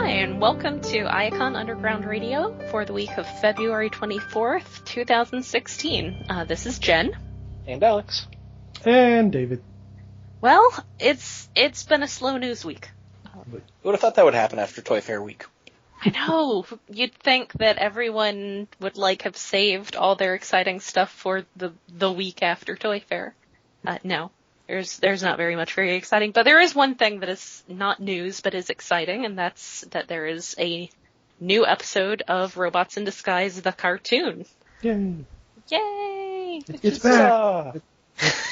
Hi, and welcome to Iacon Underground Radio for the week of February 24th, 2016. This is Jen. And Alex. And David. Well, it's been a slow news week. You would have thought that would happen after Toy Fair week. I know. You'd think that everyone would have saved all their exciting stuff for the week after Toy Fair. No. There's not very exciting, but there is one thing that is not news but is exciting, and that's that there is a new episode of Robots in Disguise, the cartoon. Yay! Yay! It's back!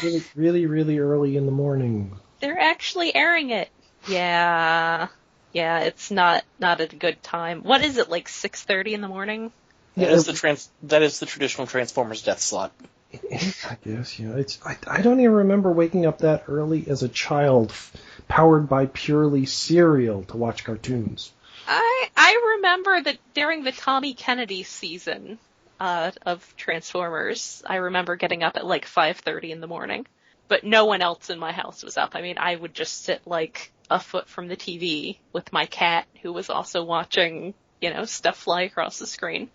It's really early in the morning. They're actually airing it. Yeah, it's not a good time. What is it, 6:30 in the morning? That is the traditional Transformers death slot. I guess, yeah. I don't even remember waking up that early as a child, powered by purely cereal to watch cartoons. I remember that during the Tommy Kennedy season of Transformers, I remember getting up at 5:30 in the morning, but no one else in my house was up. I mean, I would just sit a foot from the TV with my cat, who was also watching, stuff fly across the screen.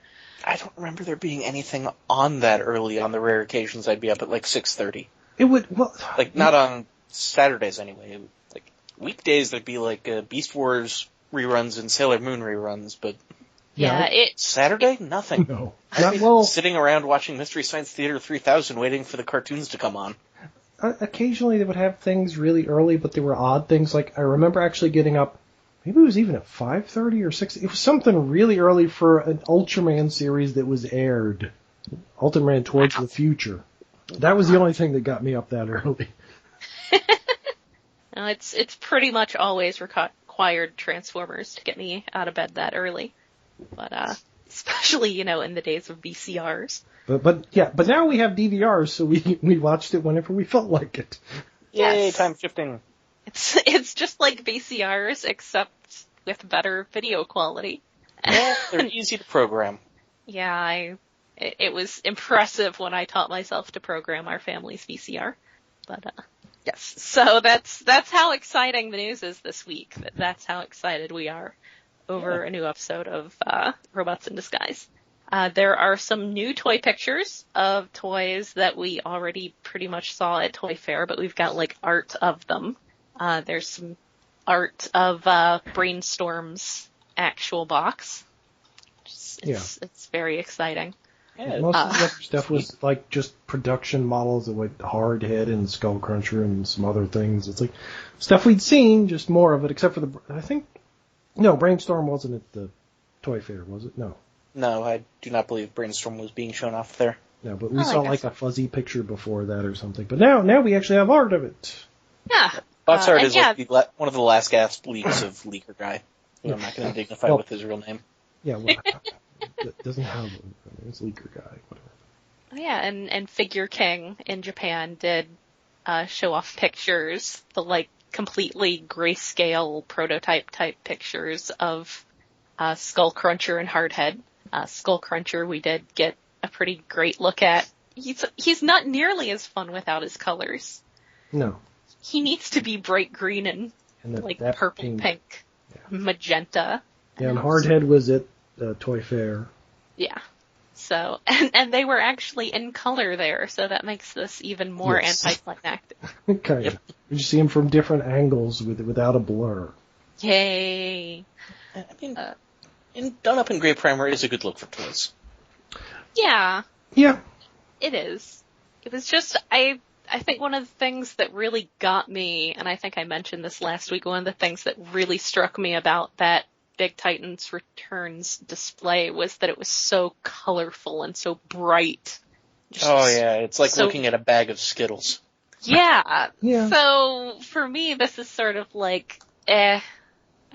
I don't remember there being anything on that early on the rare occasions I'd be up at 6:30. It would, not on Saturdays anyway. Weekdays there'd be Beast Wars reruns and Sailor Moon reruns, but Saturday? Nothing. No. I'd be sitting around watching Mystery Science Theater 3000 waiting for the cartoons to come on. Occasionally they would have things really early, but they were odd things. I remember actually getting up, maybe it was even at 5:30 or 6. It was something really early for an Ultraman series that was aired. Ultraman Towards the Future. That was the only thing that got me up that early. No, it's pretty much always required Transformers to get me out of bed that early. But especially, in the days of VCRs. But now we have DVRs, so we watched it whenever we felt like it. Yay, yes. Time shifting. It's just like VCRs, except with better video quality. Yeah, they're easy to program. Yeah, it was impressive when I taught myself to program our family's VCR. But, yes. So that's how exciting the news is this week. That's how excited we are over a new episode of Robots in Disguise. There are some new toy pictures of toys that we already pretty much saw at Toy Fair, but we've got art of them. There's some art of Brainstorm's actual box. It's very exciting. Yeah, most of the other stuff was just production models of Hardhead and Skullcruncher and some other things. It's stuff we'd seen, just more of it, except for Brainstorm wasn't at the Toy Fair, was it? No. No, I do not believe Brainstorm was being shown off there. No, but we saw a fuzzy picture before that or something. But now we actually have art of it. Yeah. Box art is one of the last gasp leaks of Leaker Guy. I'm not going to dignify with his real name. Yeah, it doesn't have it's Leaker Guy, whatever. Oh, yeah, and Figure King in Japan did show off pictures, the completely grayscale prototype type pictures of Skullcruncher and Hardhead. Skullcruncher we did get a pretty great look at. He's not nearly as fun without his colors. No. He needs to be bright green and that purple, pink, magenta. Yeah, and Hardhead was at Toy Fair. Yeah. So, and they were actually in color there, so that makes this even more anticlimactic. Okay. Yep. You see him from different angles without a blur. Yay. I mean, Done Up in Gray Primer is a good look for toys. Yeah. Yeah. It is. It was just, I think one of the things that really got me, and I think I mentioned this last week, one of the things that really struck me about that Big Titans Returns display was that it was so colorful and so bright. It's like looking at a bag of Skittles. Yeah. Yeah. So, for me, this is sort of I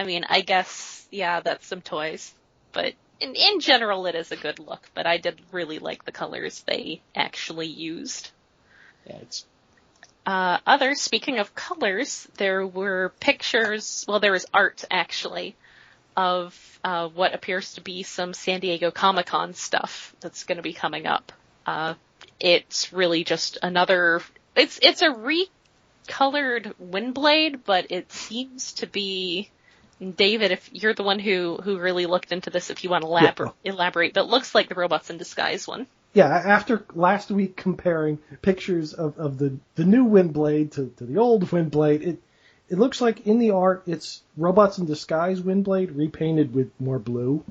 mean, I guess, that's some toys. But in general, it is a good look. But I did really like the colors they actually used. Yeah, speaking of colors, there were pictures, there was art, actually, of what appears to be some San Diego Comic-Con stuff that's going to be coming up. It's really just it's a recolored Windblade, but it seems to be David, if you're the one who really looked into this, if you want to elaborate, but it looks like the Robots in Disguise one. Yeah, after last week comparing pictures of the new Windblade to the old Windblade, it looks like in the art it's Robots in Disguise Windblade repainted with more blue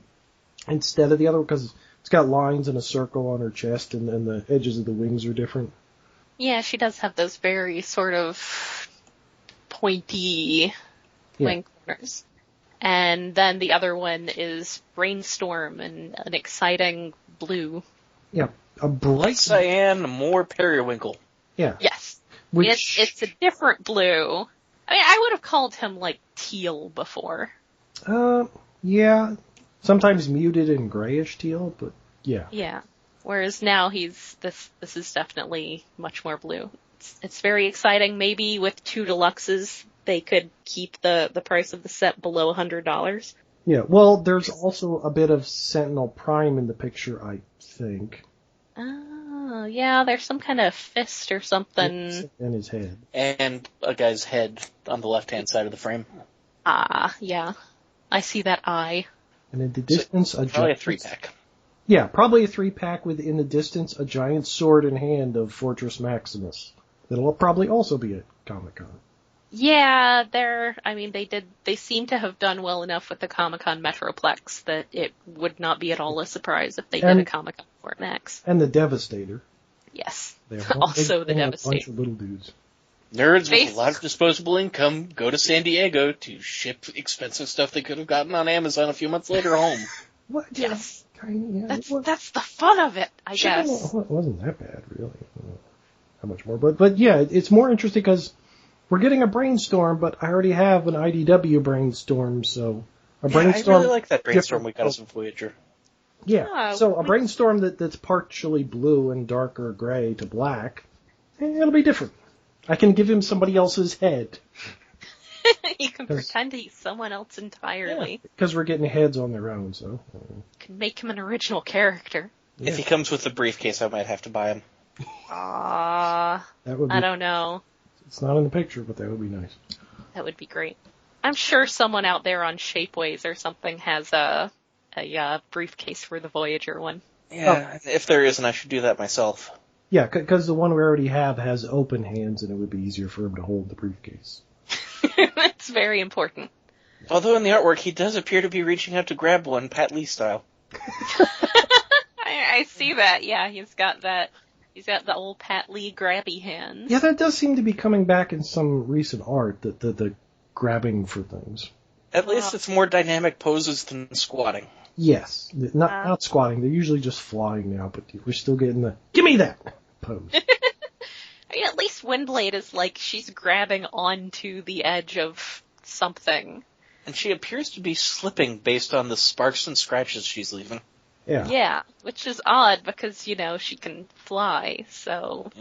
instead of the other, because it's got lines and a circle on her chest and the edges of the wings are different. Yeah, she does have those very sort of pointy wing corners. And then the other one is Brainstorm and an exciting blue. Yeah, a bright cyan, more periwinkle. Yeah. Yes. It's a different blue. I mean, I would have called him like teal before. Yeah. Sometimes muted and grayish teal, but yeah. Yeah. Whereas now this is definitely much more blue. It's very exciting. Maybe with 2 deluxes they could keep the price of the set below $100. Yeah, well, there's also a bit of Sentinel Prime in the picture, I think. Oh, yeah, there's some kind of fist or something. And his head. And a guy's head on the left-hand side of the frame. Ah, yeah. I see that eye. And in the distance, probably a 3-pack. Yeah, probably a 3-pack with, in the distance, a giant sword in hand of Fortress Maximus. That'll probably also be at Comic-Con. Yeah, they seem to have done well enough with the Comic-Con Metroplex that it would not be at all a surprise if they did a Comic-Con Fort Max. And the Devastator. Yes. Also the Devastator. A bunch of little dudes. Nerds with a lot of disposable income go to San Diego to ship expensive stuff they could have gotten on Amazon a few months later home. What? Yes. Yeah, that's the fun of it, I guess. It wasn't that bad, really. How much more? But yeah, it's more interesting because we're getting a Brainstorm, but I already have an IDW Brainstorm, so a Brainstorm. I really like that Brainstorm we got as a Voyager. Yeah, so a Brainstorm that's partially blue and darker gray to black, it'll be different. I can give him somebody else's head. You can pretend he's someone else entirely. Because we're getting heads on their own, so. You can make him an original character. Yeah. If he comes with the briefcase, I might have to buy him. I don't know. It's not in the picture, but that would be nice. That would be great. I'm sure someone out there on Shapeways or something has a briefcase for the Voyager one. Yeah, if there isn't, I should do that myself. Yeah, because the one we already have has open hands, and it would be easier for him to hold the briefcase. That's very important. Although in the artwork, he does appear to be reaching out to grab one, Pat Lee style. I see that, yeah, he's got the old Pat Lee grabby hands. Yeah, that does seem to be coming back in some recent art, the grabbing for things. At least it's more dynamic poses than squatting. Yes, not squatting. They're usually just flying now, but we're still getting the "give me that" pose. I mean, at least Windblade is like she's grabbing onto the edge of something. And she appears to be slipping based on the sparks and scratches she's leaving. Yeah. Yeah, which is odd because, she can fly, so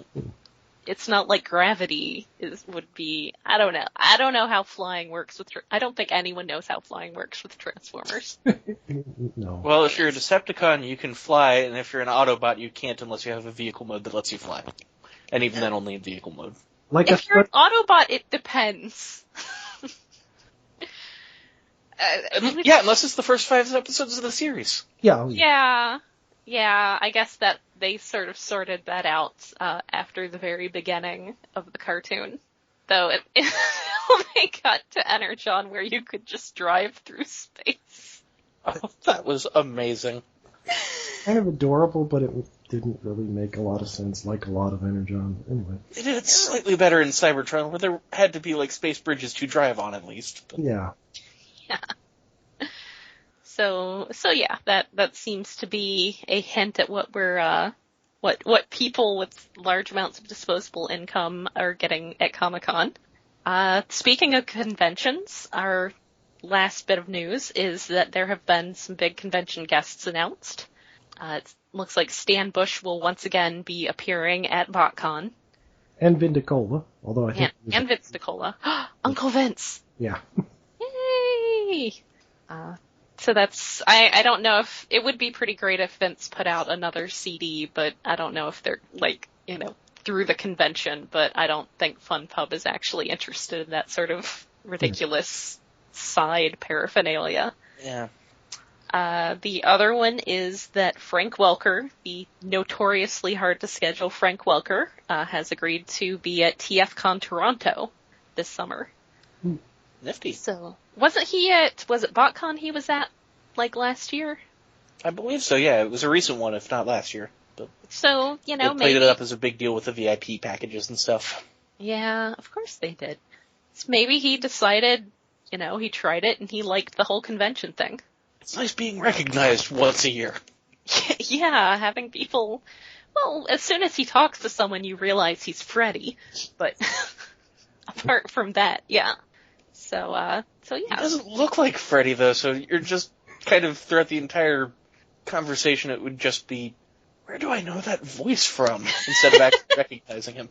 it's not like gravity would be, I don't know. I don't know how flying works I don't think anyone knows how flying works with Transformers. No. Well, if you're a Decepticon, you can fly, and if you're an Autobot, you can't unless you have a vehicle mode that lets you fly. And even then, only in vehicle mode. If you're an Autobot, it depends. Unless it's the first 5 episodes of the series. Yeah, I guess that they sort of sorted that out after the very beginning of the cartoon. Though it they got to Energon where you could just drive through space. Oh, that was amazing. Kind of adorable, but it didn't really make a lot of sense, like a lot of Energon. Anyway. They did it slightly better in Cybertron, where there had to be, space bridges to drive on, at least. But... Yeah. Yeah. So yeah, that seems to be a hint at what we're, what people with large amounts of disposable income are getting at Comic-Con. Speaking of conventions, our last bit of news is that there have been some big convention guests announced. It looks like Stan Bush will once again be appearing at BotCon. And Vindicola, although I think... And Vince DiCola. Uncle Vince! Yeah. Yay! So that's, I don't know if, it would be pretty great if Vince put out another CD, but I don't know if they're, through the convention, but I don't think Fun Pub is actually interested in that sort of ridiculous side paraphernalia. Yeah. The other one is that Frank Welker, the notoriously hard to schedule Frank Welker, has agreed to be at TFCon Toronto this summer. Nifty. So, was it BotCon he was at, like, last year? I believe so, yeah. It was a recent one, if not last year. But so, they played it up as a big deal with the VIP packages and stuff. Yeah, of course they did. So maybe he decided, he tried it and he liked the whole convention thing. It's nice being recognized once a year. Yeah, having people... Well, as soon as he talks to someone, you realize he's Freddy. But apart from that, yeah. So yeah. He doesn't look like Freddy, though, so you're just kind of, throughout the entire conversation, it would just be, where do I know that voice from? Instead of actually recognizing him.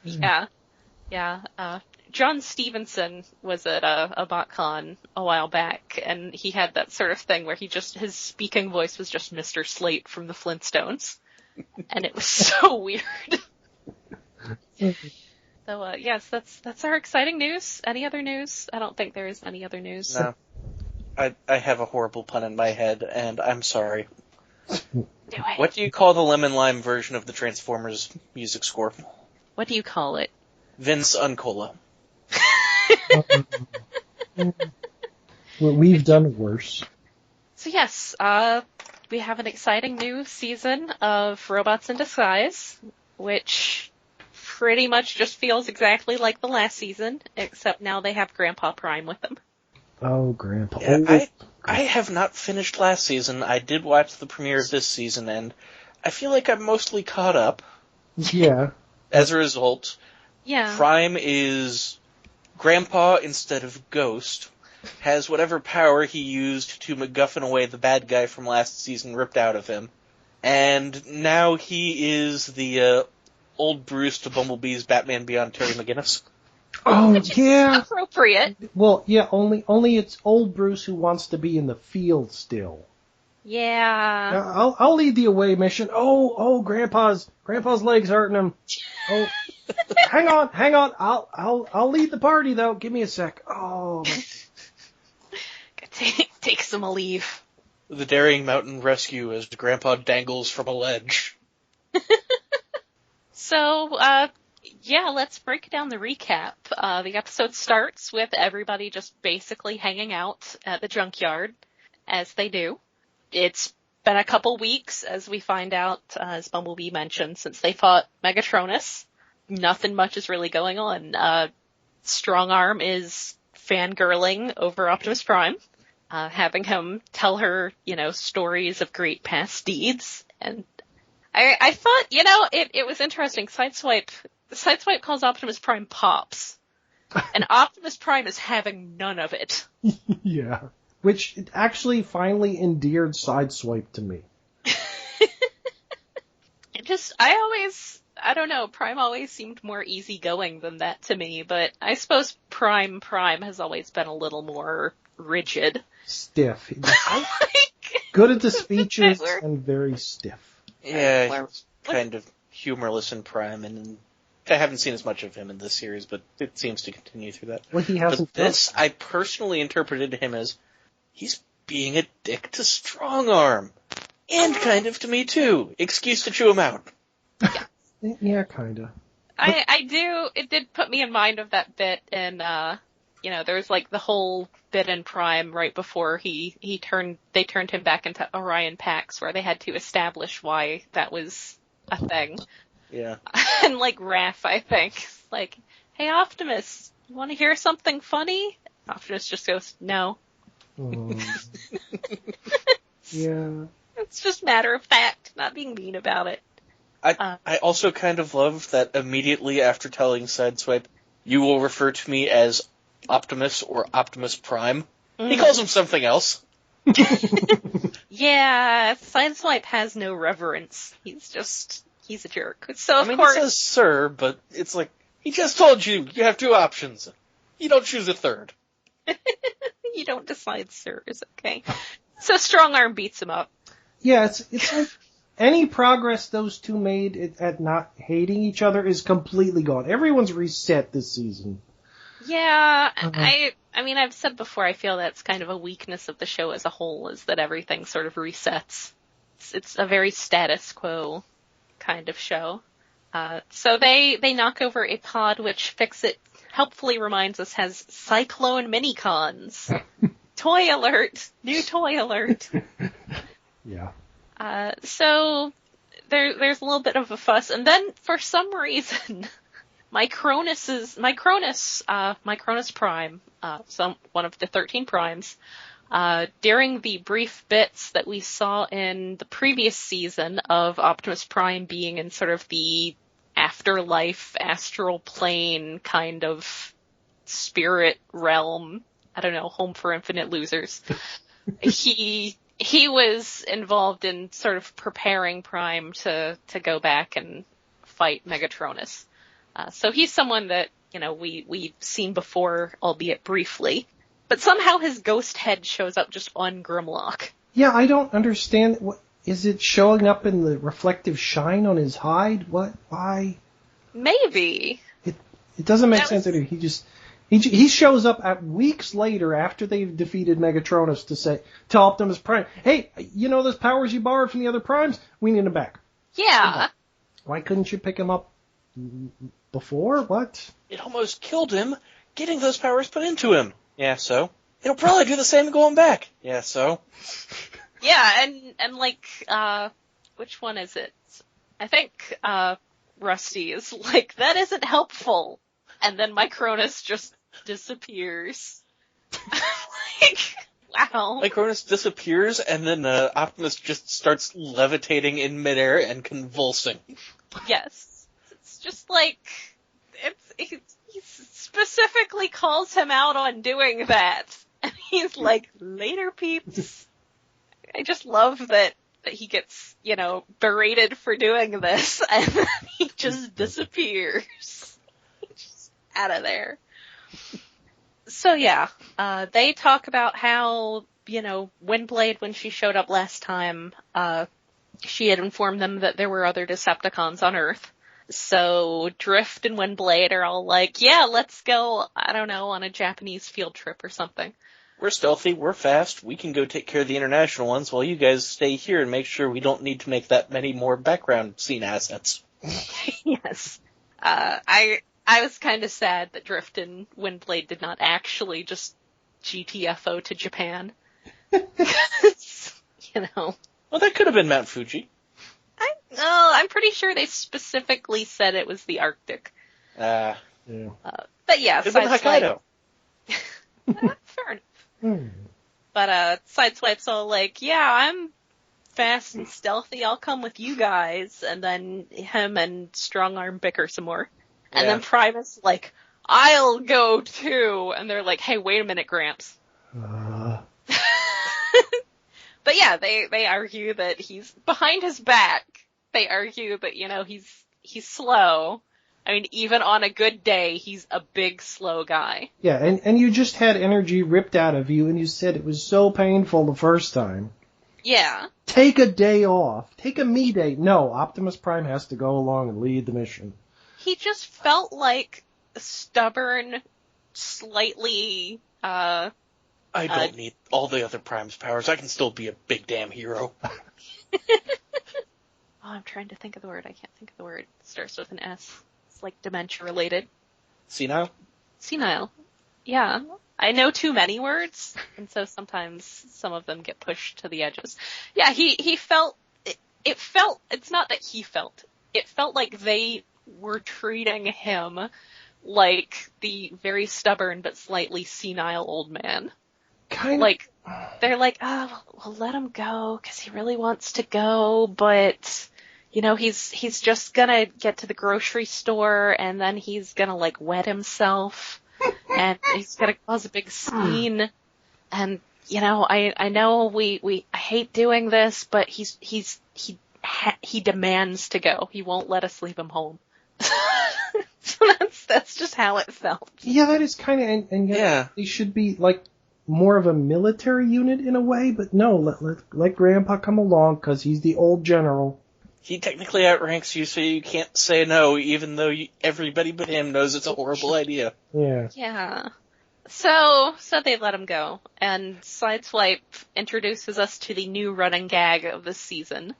Yeah. John Stevenson was at a BotCon a while back, and he had that sort of thing where his speaking voice was just Mr. Slate from the Flintstones. And it was so weird. So, yes, that's our exciting news. Any other news? I don't think there is any other news. No. I have a horrible pun in my head, and I'm sorry. Do it. What do you call the lemon lime version of the Transformers music score? What do you call it? Vince Uncola. Well, we've done worse. So yes, we have an exciting new season of Robots in Disguise, which pretty much just feels exactly like the last season, except now they have Grandpa Prime with them. Oh, Grandpa. Yeah, I have not finished last season. I did watch the premiere of this season, and I feel like I'm mostly caught up. Yeah. As a result, Yeah. Prime is Grandpa instead of Ghost, has whatever power he used to MacGuffin away the bad guy from last season ripped out of him, and now he is the old Bruce to Bumblebee's Batman Beyond Terry McGinnis. Oh, Which yeah. is appropriate. Well, yeah, only it's old Bruce who wants to be in the field still. Yeah. I'll lead the away mission. Oh, Grandpa's legs hurting him. Oh, hang on. I'll lead the party though. Give me a sec. Oh. Take some leave. The Daring Mountain Rescue as Grandpa dangles from a ledge. So, yeah, let's break down the recap. The episode starts with everybody just basically hanging out at the junkyard, as they do. It's been a couple weeks, as we find out, as Bumblebee mentioned, since they fought Megatronus. Nothing much is really going on. Strong Arm is fangirling over Optimus Prime, having him tell her, stories of great past deeds. And I thought, it was interesting. Sideswipe calls Optimus Prime Pops. And Optimus Prime is having none of it. Yeah. Which actually finally endeared Sideswipe to me. I don't know, Prime always seemed more easygoing than that to me, but I suppose Prime has always been a little more rigid. Stiff. Good at the speeches and very stiff. Yeah, he's kind of humorless in Prime, and I haven't seen as much of him in this series, but it seems to continue through that. Well, he hasn't. But this, I personally interpreted him as he's being a dick to Strong Arm, and kind of to me too. Excuse to chew him out. Yeah, kinda. It did put me in mind of that bit, and there's like the whole bit in Prime right before they turned him back into Orion Pax, where they had to establish why that was a thing. Yeah. And like Raph, I think, like, hey Optimus, you want to hear something funny? Optimus just goes, no. Yeah. It's just matter of fact, not being mean about it. I also kind of love that immediately after telling Sideswipe, you will refer to me as Optimus or Optimus Prime. He calls him something else. Yeah, Sideswipe has no reverence. He's a jerk. So of course, he says sir, but it's like, he just told you have two options. You don't choose a third. You don't decide sir is okay. So Strong Arm beats him up. Yeah, it's like any progress those two made at not hating each other is completely gone. Everyone's reset this season. Yeah, I I mean, I've said before, I feel that's kind of a weakness of the show as a whole, is that everything sort of resets. It's a very status quo kind of show. So they knock over a pod which Fix-It helpfully reminds us has Cyclone Minicons. Toy alert! New toy alert! Yeah. So there's a little bit of a fuss, and then for some reason, Micronus Prime, one of the 13 primes, during the brief bits that we saw in the previous season of Optimus Prime being in sort of the afterlife, astral plane kind of spirit realm, I don't know, home for infinite losers, he was involved in sort of preparing Prime to go back and fight Megatronus. So he's someone that, we've seen before, albeit briefly. But somehow his ghost head shows up just on Grimlock. Yeah, I don't understand. Is it showing up in the reflective shine on his hide? What? Why? Maybe. It doesn't make sense. He shows up at weeks later after they've defeated Megatronus to Optimus Prime, hey, those powers you borrowed from the other primes? We need them back. Yeah. Why couldn't you pick him up before? What? It almost killed him getting those powers put into him. Yeah, so? It'll probably do the same going back. Yeah, so? Yeah, and which one is it? I think, Rusty is like, that isn't helpful. And then Micronus just disappears. Wow. Micronus disappears, and then Optimus just starts levitating in midair and convulsing. Yes. It's just like, he specifically calls him out on doing that. And he's like, later peeps. I just love that he gets, berated for doing this, and then he just disappears. Just out of there. So yeah, they talk about how, Windblade, when she showed up last time, she had informed them that there were other Decepticons on Earth. So Drift and Windblade are all like, yeah, let's go, I don't know, on a Japanese field trip or something. We're stealthy, we're fast, we can go take care of the international ones while you guys stay here and make sure we don't need to make that many more background scene assets. Yes. I was kind of sad that Drift and Windblade did not actually just GTFO to Japan. Well, that could have been Mount Fuji. I'm pretty sure they specifically said it was the Arctic. Yeah. But yeah, Could have been Hokkaido. Fair enough. But Sideswipe's all like, yeah, I'm fast and stealthy, I'll come with you guys. And then him and Strongarm bicker some more. And then Primus like, I'll go too. And they're like, hey, wait a minute, Gramps. But yeah, they argue that he's behind his back. They argue that, he's slow. I mean, even on a good day, he's a big, slow guy. Yeah, and you just had energy ripped out of you, and you said it was so painful the first time. Yeah. Take a day off. Take a me day. No, Optimus Prime has to go along and lead the mission. He just felt like a stubborn, slightly, I don't need all the other Prime's powers. I can still be a big damn hero. I'm trying to think of the word. I can't think of the word. It starts with an S. It's like dementia related. Senile? Senile. Yeah. I know too many words, and so sometimes some of them get pushed to the edges. Yeah, he felt, it's not that he felt, it felt like they were treating him like the very stubborn but slightly senile old man. Kind of. Like, they're like, oh, well, let him go, because he really wants to go, but, he's just gonna get to the grocery store, and then he's gonna, wet himself, and he's gonna cause a big scene, and, I know I hate doing this, but he demands to go. He won't let us leave him home. So that's just how it felt. Yeah, that is kind of, and yet they should be, more of a military unit in a way, but no, let Grandpa come along, because he's the old general. He technically outranks you, so you can't say no, even though everybody but him knows it's a horrible idea. Yeah. Yeah. So they let him go, and Sideswipe introduces us to the new running gag of this season.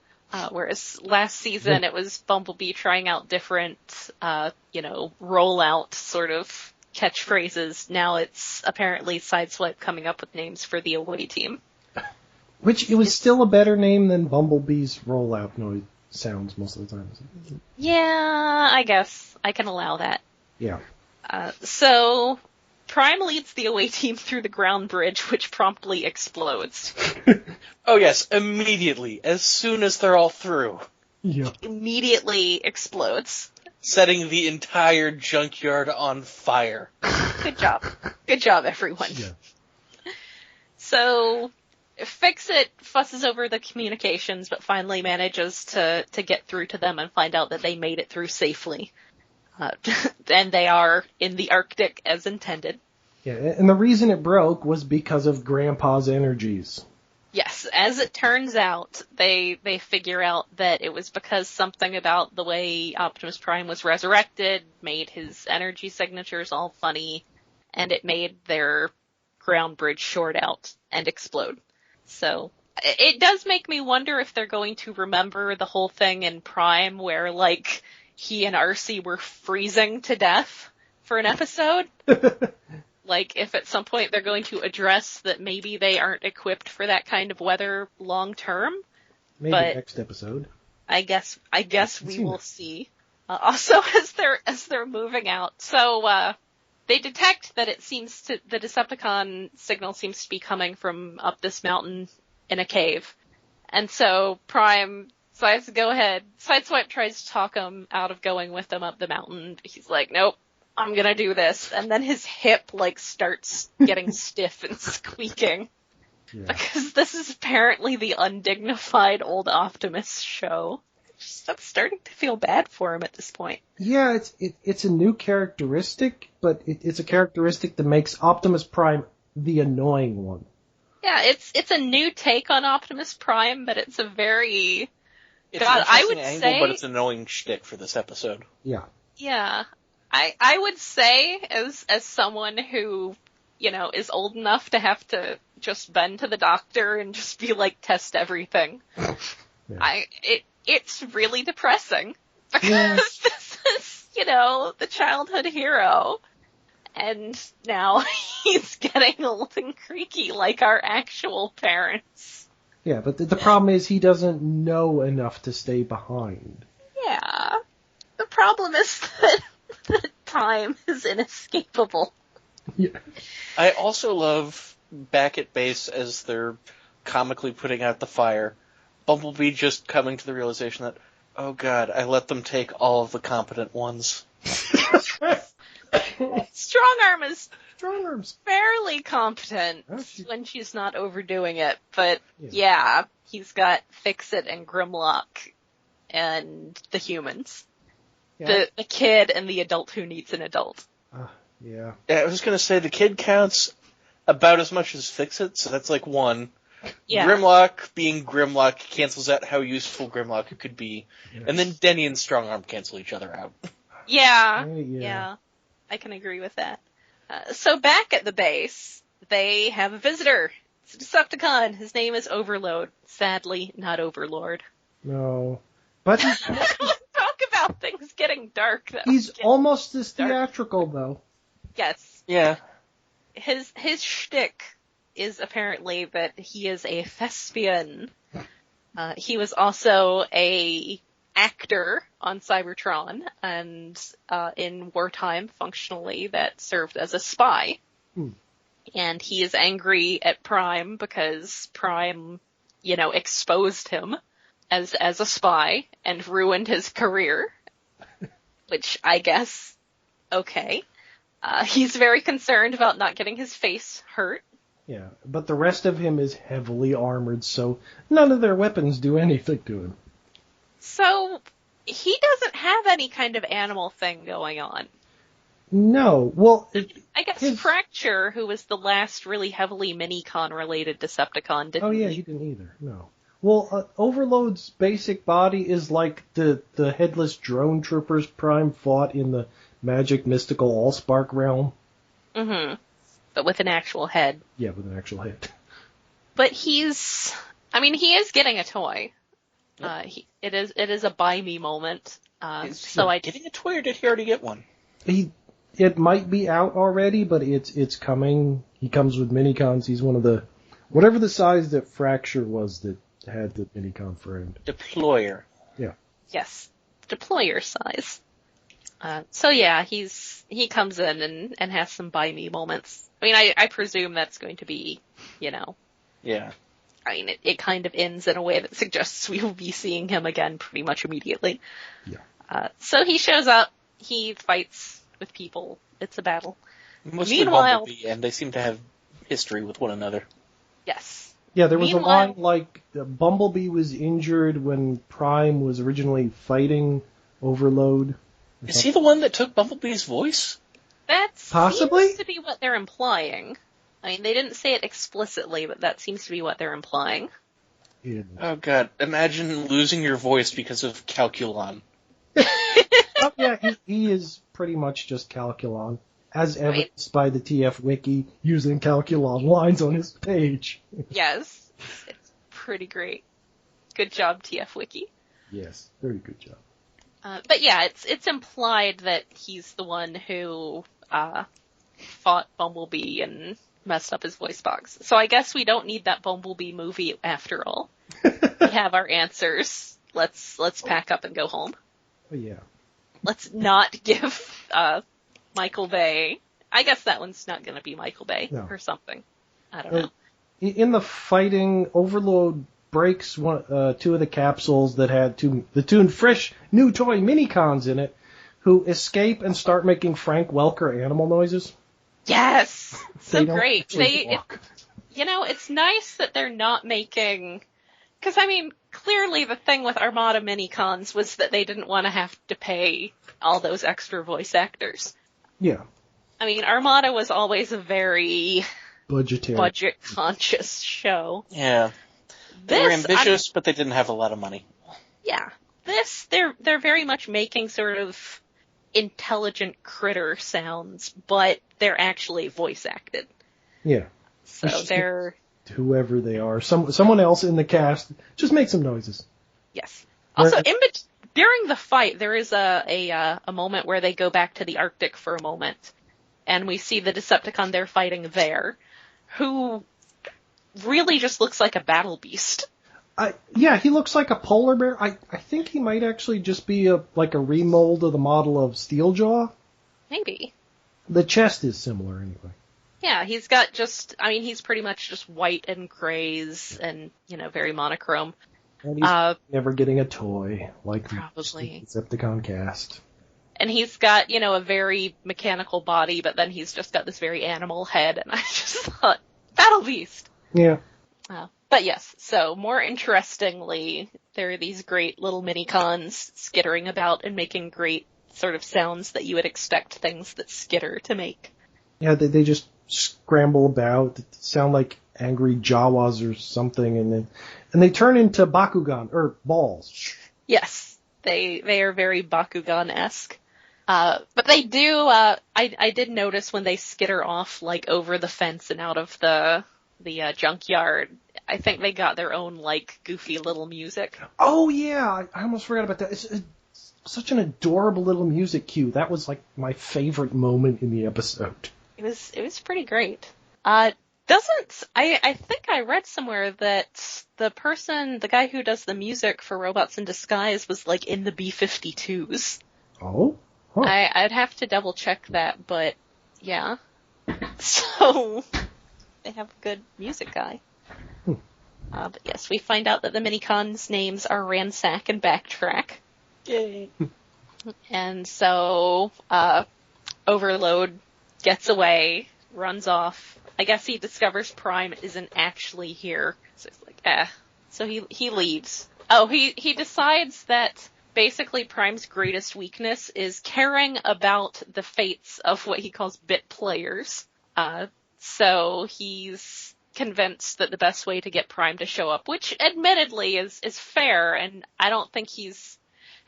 Whereas last season it was Bumblebee trying out different, rollout sort of catchphrases. Now it's apparently Sideswipe coming up with names for the away team. Which, it was still a better name than Bumblebee's rollout noise sounds most of the time. Yeah, I guess. I can allow that. Yeah. So Prime leads the away team through the ground bridge, which promptly explodes. Oh yes, immediately, as soon as they're all through. Yeah. Immediately explodes. Setting the entire junkyard on fire. Good job. Good job, everyone. Yeah. So, Fix-It fusses over the communications, but finally manages to get through to them and find out that they made it through safely. And they are in the Arctic as intended. Yeah, and the reason it broke was because of Grandpa's energies. Yes, as it turns out, they figure out that it was because something about the way Optimus Prime was resurrected made his energy signatures all funny, and it made their ground bridge short out and explode. So, it does make me wonder if they're going to remember the whole thing in Prime where, like, he and Arcee were freezing to death for an episode. Like, if at some point they're going to address that maybe they aren't equipped for that kind of weather long term. Maybe but next episode. I guess we will see. Also, as they're moving out, so they detect that the Decepticon signal seems to be coming from up this mountain in a cave, and so Prime decides to go ahead. Sideswipe tries to talk him out of going with them up the mountain. He's like, nope. I'm gonna do this, and then his hip, starts getting stiff and squeaking. Yeah. Because this is apparently the undignified old Optimus show. I'm starting to feel bad for him at this point. Yeah, it's a new characteristic, but it's a characteristic that makes Optimus Prime the annoying one. Yeah, it's a new take on Optimus Prime, but it's a very... It's God, an I would angle, say... but it's an annoying shtick for this episode. Yeah. Yeah. I would say, as someone who, is old enough to have to just bend to the doctor and just be like, test everything. Yeah. It's really depressing. Because this is, the childhood hero. And now he's getting old and creaky like our actual parents. Yeah, but the problem is he doesn't know enough to stay behind. Yeah. The problem is that time is inescapable. Yeah. I also love back at base as they're comically putting out the fire, Bumblebee just coming to the realization that, oh god, I let them take all of the competent ones. Strongarm is fairly competent when she's not overdoing it, but yeah, he's got Fix-It and Grimlock and the humans. Yeah. The kid and the adult who needs an adult. Yeah. Yeah, I was just gonna say, the kid counts about as much as Fix-It, so that's like one. Yeah. Grimlock being Grimlock cancels out how useful Grimlock could be. Yes. And then Denny and Strongarm cancel each other out. Yeah. I can agree with that. So back at the base, they have a visitor. It's a Decepticon. His name is Overload. Sadly, not Overlord. No. But talk about things getting dark. He's almost as theatrical, though. Yes. Yeah. His shtick is apparently that he is a thespian. He was also a actor on Cybertron, and in wartime, functionally, that served as a spy. And he is angry at Prime because Prime, exposed him as a spy and ruined his career. Which I guess, okay. He's very concerned about not getting his face hurt. Yeah, but the rest of him is heavily armored, so none of their weapons do anything to him. So, he doesn't have any kind of animal thing going on. No, well... I guess Fracture, who was the last really heavily Minicon-related Decepticon, didn't. Oh yeah, he didn't either, no. Well, Overload's basic body is like the headless drone troopers Prime fought in the magic mystical Allspark realm. Mm-hmm. but with an actual head. Yeah, with an actual head. But he is getting a toy. Yep. It is a buy me moment. Is he getting a toy, or did he already get one? It might be out already, but it's coming. He comes with Minicons. He's one of the, whatever the size that Fracture was that had the Minicon friend. Deployer. Yeah. Yes, deployer size. So yeah, he comes in and has some buy me moments. I mean, I presume that's going to be, Yeah. I mean, it kind of ends in a way that suggests we will be seeing him again pretty much immediately. Yeah. So he shows up, he fights with people, it's a battle. Mostly Meanwhile, Bumblebee, and they seem to have history with one another. yes. Yeah, there was a line like Bumblebee was injured when Prime was originally fighting Overload. Is he the one that took Bumblebee's voice? That Possibly? seems to be what they're implying. I mean, they didn't say it explicitly, but that seems to be what they're implying. Yeah. Oh god, imagine losing your voice because of Calculon. Oh, yeah, he is pretty much just Calculon, as evidenced by the TF Wiki using Calculon lines on his page. Yes, it's pretty great. Good job, TF Wiki. Yes, very good job. But yeah, it's implied that he's the one who fought Bumblebee and messed up his voice box. So I guess we don't need that Bumblebee movie after all. We have our answers. Let's pack up and go home. Oh, yeah. Let's not give Michael Bay. I guess that one's not going to be Michael Bay or something. I don't know. In the fighting, Overload breaks two of the capsules that had the two fresh new toy Minicons in it, who escape and start making Frank Welker animal noises. Yes, so great. It's nice that they're not making, because I mean, clearly the thing with Armada Minicons was that they didn't want to have to pay all those extra voice actors. Yeah. I mean, Armada was always a very budget conscious show. Yeah. They were ambitious, but they didn't have a lot of money. Yeah. They're very much making sort of intelligent critter sounds, but they're actually voice acted. Yeah. So they're... Whoever they are. Someone else in the cast, just make some noises. Yes. Also, during the fight, there is a moment where they go back to the Arctic for a moment, and we see the Decepticon they're fighting there, who really just looks like a battle beast. Yeah, he looks like a polar bear. I think he might actually just be like a remold of the model of Steeljaw. Maybe. The chest is similar anyway. Yeah, he's got he's pretty much just white and grays and, very monochrome. And he's never getting a toy, like probably the Decepticon cast. And he's got, a very mechanical body, but then he's just got this very animal head, and I just thought, Battle Beast! Yeah. But yes, so more interestingly, there are these great little Minicons skittering about and making great sort of sounds that you would expect things that skitter to make. Yeah, they just scramble about, sound like angry Jawas or something, and they turn into Bakugan, or balls. Yes, they are very Bakugan-esque. But they do, I did notice when they skitter off, like, over the fence and out of the junkyard, I think they got their own, like, goofy little music. Oh, yeah, I almost forgot about that. It's such an adorable little music cue. That was, like, my favorite moment in the episode. It was pretty great. I think I read somewhere that the guy who does the music for Robots in Disguise was, like, in the B-52s. Oh? Huh. I'd have to double check that, but yeah. So, they have a good music guy. But yes, we find out that the Minicons' names are Ransack and Backtrack. Yay. And so, Overload gets away, runs off. I guess he discovers Prime isn't actually here. So it's like, So he leaves. Oh, he decides that basically Prime's greatest weakness is caring about the fates of what he calls bit players. So he's convinced that the best way to get Prime to show up, which admittedly is fair, and I don't think he's...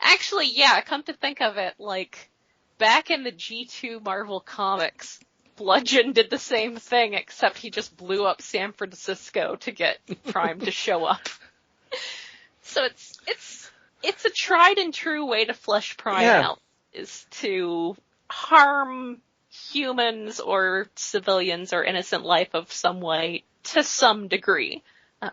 Actually, yeah, come to think of it, like, back in the G2 Marvel comics, Bludgeon did the same thing, except he just blew up San Francisco to get Prime to show up. So it's a tried and true way to flesh Prime out, is to harm humans or civilians or innocent life of some way to some degree.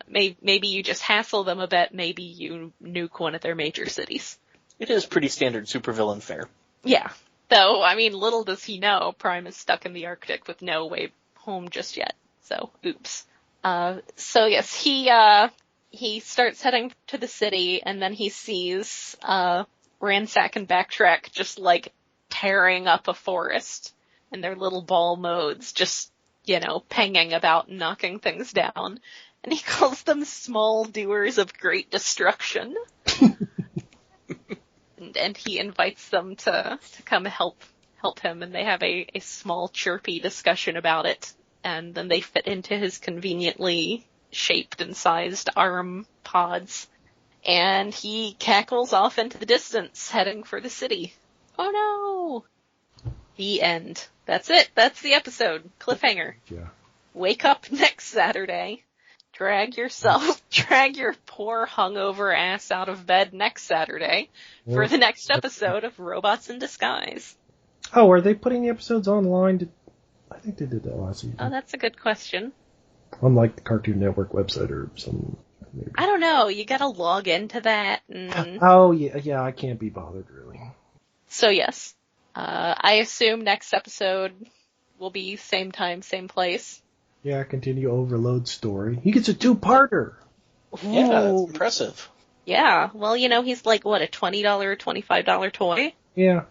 Maybe you just hassle them a bit, maybe you nuke one of their major cities. It is pretty standard supervillain fare. Yeah. Though, I mean, little does he know, Prime is stuck in the Arctic with no way home just yet. So, oops. So yes, he starts heading to the city, and then he sees, Ransack and Backtrack just, like, tearing up a forest in their little ball modes, just, pinging about and knocking things down. And he calls them small doers of great destruction. And he invites them to come help him, and they have a small chirpy discussion about it, and then they fit into his conveniently shaped and sized arm pods, and he cackles off into the distance, heading for the city. Oh no! The end. That's it. That's the episode. Cliffhanger. Yeah. Wake up next Saturday. Drag your poor hungover ass out of bed next Saturday for the next episode of Robots in Disguise. Oh, are they putting the episodes online? I think they did that last season. Oh, that's a good question. Unlike the Cartoon Network website or some. Maybe. I don't know. You gotta log into that. And... Oh, yeah, I can't be bothered, really. So, yes. I assume next episode will be same time, same place. Yeah, continue Overload story. He gets a 2-parter. Yeah, that's impressive. Yeah, well, he's like, what, a $20, $25 toy? Yeah.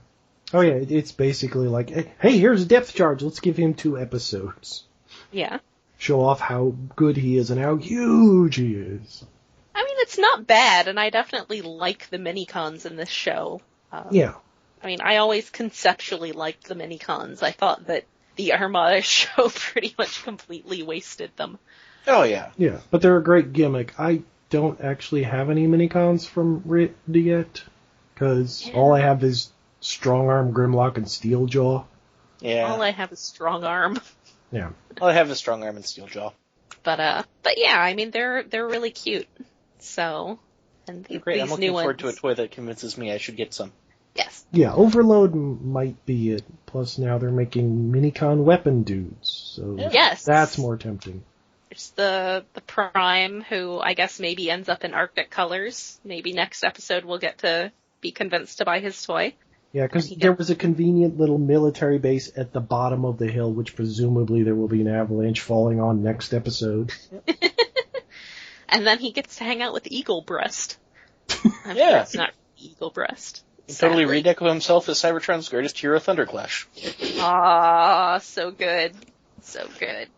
Oh yeah, it's basically like, hey, here's a depth charge, let's give him 2 episodes. Yeah. Show off how good he is and how huge he is. I mean, it's not bad, and I definitely like the mini-cons in this show. Yeah. I mean, I always conceptually liked the mini-cons. I thought that the Armada show pretty much completely wasted them. Oh, yeah. Yeah, but they're a great gimmick. I don't actually have any mini-cons from Rit yet, because all I have is Strong Arm, Grimlock, and Steeljaw. Yeah. All I have is Strong Arm. Yeah. All I have is Strong Arm and Steeljaw. But yeah, I mean, they're really cute. So, and Great, these I'm looking new forward ones. to a toy that convinces me I should get some. Yes. Yeah, Overload might be it. Plus now they're making Minicon weapon dudes, so Yes. that's more tempting. There's the Prime, who I guess maybe ends up in Arctic colors. Maybe next episode we'll get to be convinced to buy his toy. Yeah, because there was a convenient little military base at the bottom of the hill, which presumably there will be an avalanche falling on next episode. And then he gets to hang out with Eagle Breast. I'm Yeah. sure it's not Eagle Breast. He totally redeco himself as Cybertron's greatest hero, Thunderclash. Ah, so good. So good.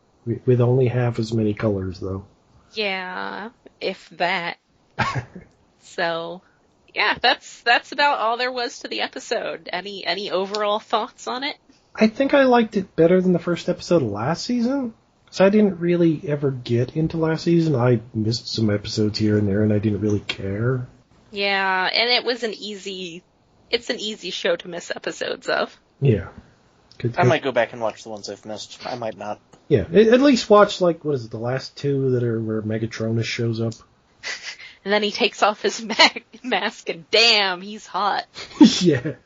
With only half as many colors, though. Yeah, if that. So, yeah, that's about all there was to the episode. Any overall thoughts on it? I think I liked it better than the first episode of last season. So I didn't really ever get into last season. I missed some episodes here and there, and I didn't really care. Yeah, and it's an easy show to miss episodes of. Yeah. I might go back and watch the ones I've missed. I might not. Yeah, at least watch, like, what is it, the last 2 that are where Megatronus shows up. And then he takes off his mask and damn, he's hot. Yes.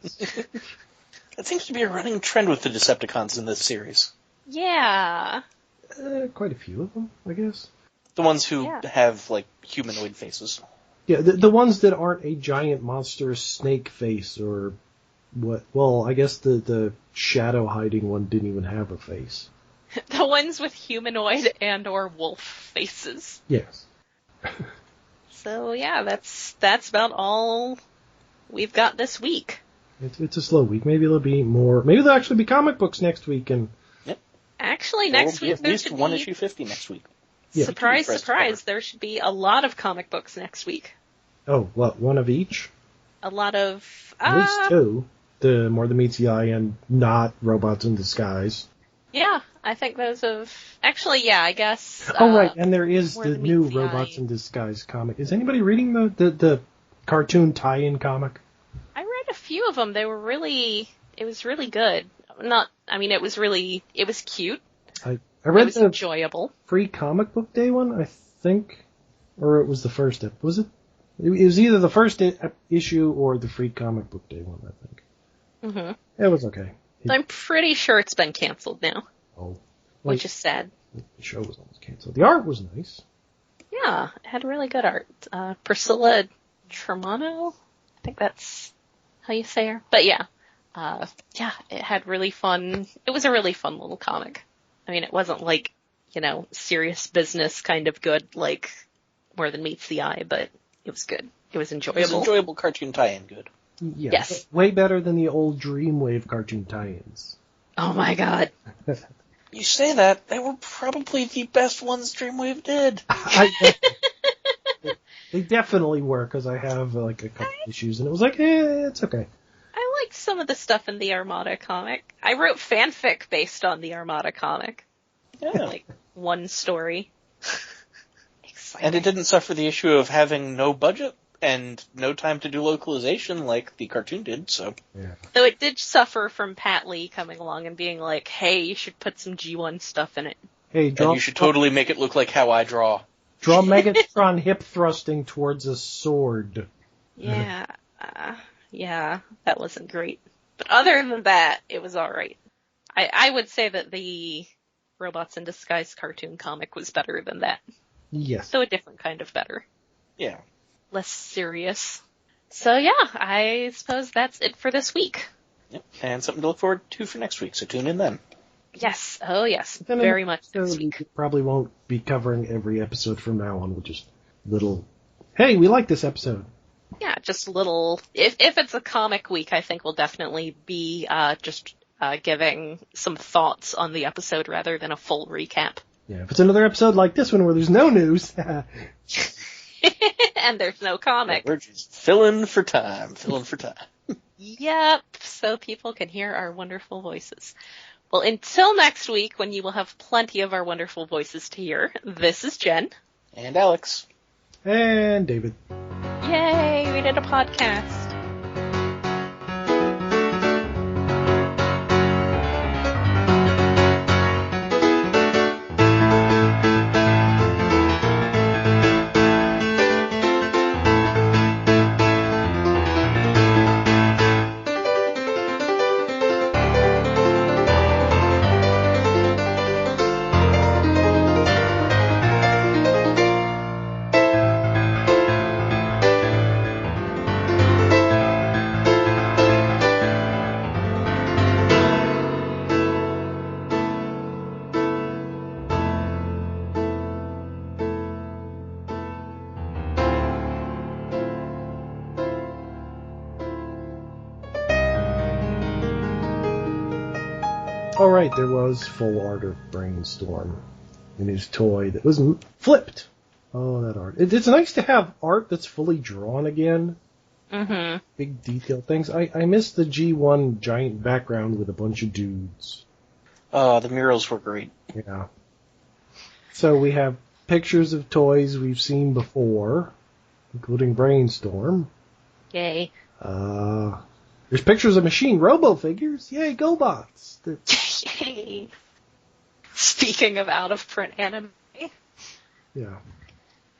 It seems to be a running trend with the Decepticons in this series. Yeah. Quite a few of them, I guess. The ones who have, like, humanoid faces. Yeah, the ones that aren't a giant monster snake face or what. Well, I guess the shadow hiding one didn't even have a face. The ones with humanoid and or wolf faces. Yes. So yeah, that's about all we've got this week. It's a slow week. Maybe there'll be more. Maybe there'll actually be comic books next week. And actually, next week at least one issue 50 next week. Yeah. Surprise, surprise! There should be a lot of comic books next week. Oh, what? One of each? A lot of At least 2. The More Than Meets the Eye and not Robots in Disguise. Yeah, I think those have... Actually, yeah, I guess... Oh, right, and there is More the Than new Meets the Robots Eye. in Disguise comic. Is anybody reading the cartoon tie-in comic? I read a few of them. They were really... It was really good. I mean, it was cute. I It read was the enjoyable. free comic book day one, I think, or it was the first. Was it? It was either the first issue or the free comic book day one, I think. Mm-hmm. It was okay. I'm pretty sure it's been canceled now, Oh, which is sad. The show was almost canceled. The art was nice. Yeah, it had really good art. Priscilla Tremano, I think that's how you say her. But yeah, it had really fun. It was a really fun little comic. I mean, it wasn't like, serious business kind of good, like More Than Meets the Eye, but it was good. It was enjoyable. It was enjoyable cartoon tie-in good. Yeah, yes. Way better than the old Dreamwave cartoon tie-ins. Oh my god. You say that, they were probably the best ones Dreamwave did. They definitely were, because I have a couple issues, and it was like, it's okay. I liked some of the stuff in the Armada comic. I wrote fanfic based on the Armada comic. Yeah. Like, one story. Exciting. And it didn't suffer the issue of having no budget and no time to do localization like the cartoon did, so. Yeah. Though it did suffer from Pat Lee coming along and being like, hey, you should put some G1 stuff in it. Hey, And you should totally make it look like how I draw. Draw Megatron hip thrusting towards a sword. Yeah. Yeah, that wasn't great. But other than that, it was alright. I would say that the Robots in Disguise cartoon comic was better than that. Yes. So a different kind of better. Yeah. Less serious. So yeah, I suppose that's it for this week. Yep. And something to look forward to for next week, so tune in then. Yes. Oh yes. Very much next week. We probably won't be covering every episode from now on. We'll just little, hey, we like this episode. Yeah, just little, if it's a comic week, I think we'll definitely be, giving some thoughts on the episode rather than a full recap. Yeah, if it's another episode like this one where there's no news. And there's no comic. Yeah, we're just filling for time. Yep, so people can hear our wonderful voices. Well, until next week, when you will have plenty of our wonderful voices to hear, this is Jen. And Alex. And David. Yay, we did a podcast. Alright, there was full art of Brainstorm in his toy that was flipped. Oh, that art. It's nice to have art that's fully drawn again. Mm-hmm. Big detailed things. I miss the G1 giant background with a bunch of dudes. The murals were great. Yeah. So we have pictures of toys we've seen before, including Brainstorm. Yay. There's pictures of machine robo figures. Yay, GoBots. Yay. Speaking of out-of-print anime. Yeah.